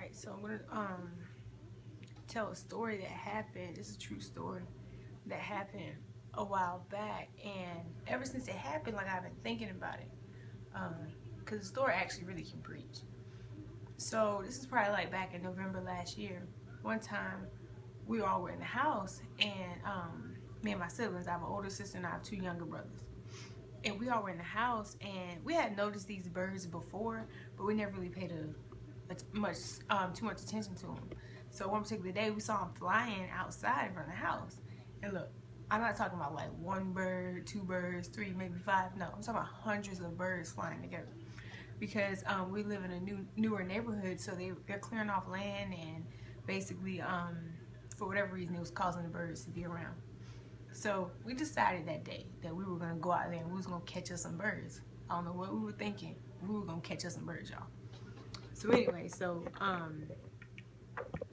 Alright, so I'm gonna tell a story that happened. It's a true story that happened a while back, and ever since it happened, like, I've been thinking about it. Because the story actually really can preach. So this is probably like back in November last year. One time we all were in the house, and me and my siblings, I have an older sister and I have two younger brothers. And we all were in the house, and we had noticed these birds before, but we never really paid too much attention to them. So one particular day, we saw them flying outside in front of the house. And look, I'm not talking about like one bird, two birds, three, maybe five. No, I'm talking about hundreds of birds flying together. Because we live in a newer neighborhood, so they're clearing off land, and basically, for whatever reason, it was causing the birds to be around. So we decided that day that we were gonna go out there and we was gonna catch us some birds. I don't know what we were thinking. We were gonna catch us some birds, y'all. So anyway,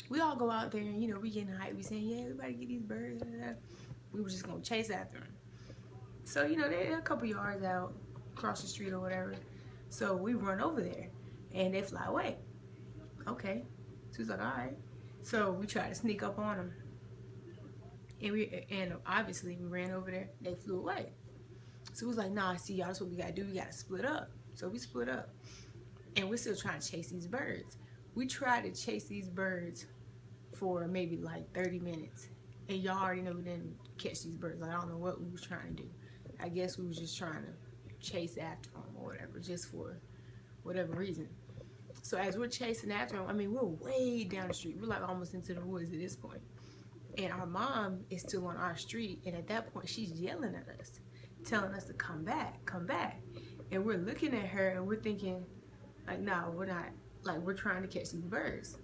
we all go out there and we getting hyped. We saying, yeah, everybody get these birds. We were just gonna chase after them. So they're a couple yards out, across the street or whatever. So we run over there and they fly away. Okay. So he's like, all right. So we try to sneak up on them. And obviously we ran over there. They flew away. So we was like, nah, see, y'all, that's what we gotta do. We gotta split up. So we split up. And we're still trying to chase these birds. We tried to chase these birds for maybe like 30 minutes. And y'all already know we didn't catch these birds. Like, I don't know what we was trying to do. I guess we was just trying to chase after them or whatever, just for whatever reason. So as we're chasing after them, I mean, we're way down the street. We're like almost into the woods at this point. And our mom is still on our street, and at that point she's yelling at us, telling us to come back, come back. And we're looking at her and we're thinking, like, no, we're not. Like, we're trying to catch these birds,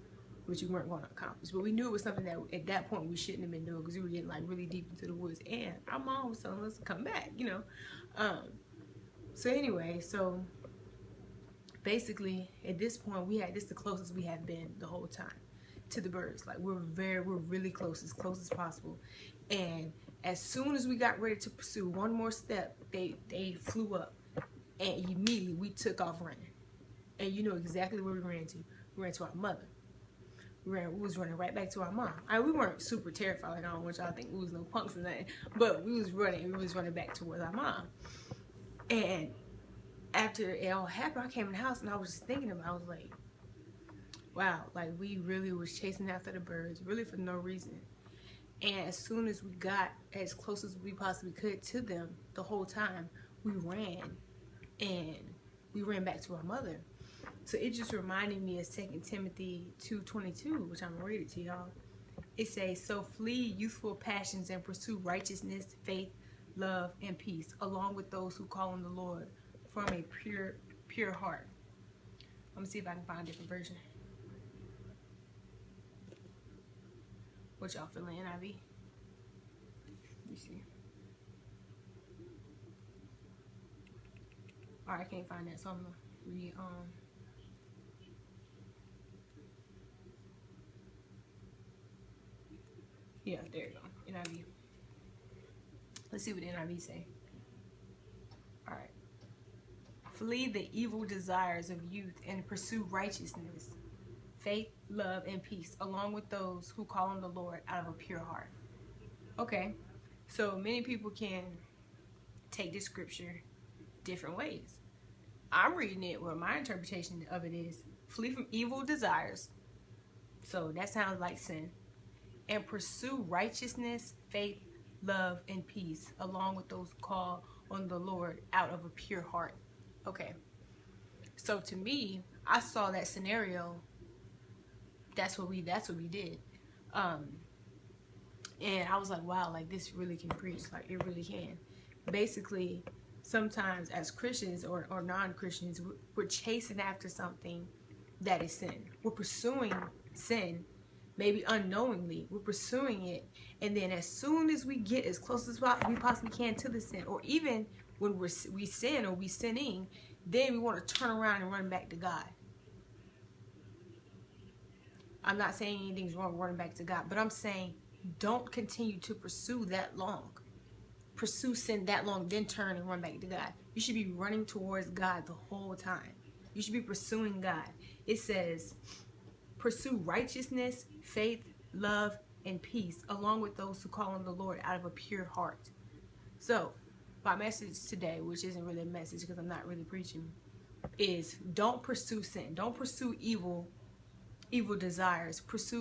which we weren't going to accomplish. But we knew it was something that at that point we shouldn't have been doing, because we were getting like really deep into the woods, and our mom was telling us to come back, So anyway, so basically at this point this is the closest we have been the whole time to the birds. Like, we're really close as possible. And as soon as we got ready to pursue one more step, they flew up, and immediately we took off running. And you know exactly where we ran to. We ran to our mother. We was running right back to our mom. We weren't super terrified. Like, I don't want y'all to think we was no punks or nothing. But we was running back towards our mom. And after it all happened, I came in the house and I was just thinking about it. I was like, wow, like, we really was chasing after the birds, really for no reason. And as soon as we got as close as we possibly could to them, the whole time we ran, and we ran back to our mother. So it just reminded me of 2 Timothy 2:22, which I'm gonna read it to y'all. It says, so flee youthful passions and pursue righteousness, faith, love, and peace, along with those who call on the Lord from a pure heart. Let me see if I can find a different version. What y'all feeling, NIV? Let me see. Alright, I can't find that, so I'm gonna read yeah, there you go. NIV. Let's see what the NIV say. Alright. Flee the evil desires of youth and pursue righteousness, faith, love, and peace, along with those who call on the Lord out of a pure heart. Okay, so many people can take this scripture different ways. I'm reading it where my interpretation of it is, flee from evil desires, so that sounds like sin, and pursue righteousness, faith, love, and peace, along with those who call on the Lord out of a pure heart. Okay, so to me, I saw that scenario. That's what we did. And I was like, wow, like, this really can preach. Like, it really can. Basically, sometimes as Christians or non-Christians, we're chasing after something that is sin. We're pursuing sin, maybe unknowingly. We're pursuing it, and then as soon as we get as close as we possibly can to the sin, or even when we sin or we sinning, then we want to turn around and run back to God. I'm not saying anything's wrong with running back to God, but I'm saying don't continue to pursue that long. Pursue sin that long, then turn and run back to God. You should be running towards God the whole time. You should be pursuing God. It says, pursue righteousness, faith, love, and peace, along with those who call on the Lord out of a pure heart. So, my message today, which isn't really a message because I'm not really preaching, is don't pursue sin. Don't pursue evil desires. Pursue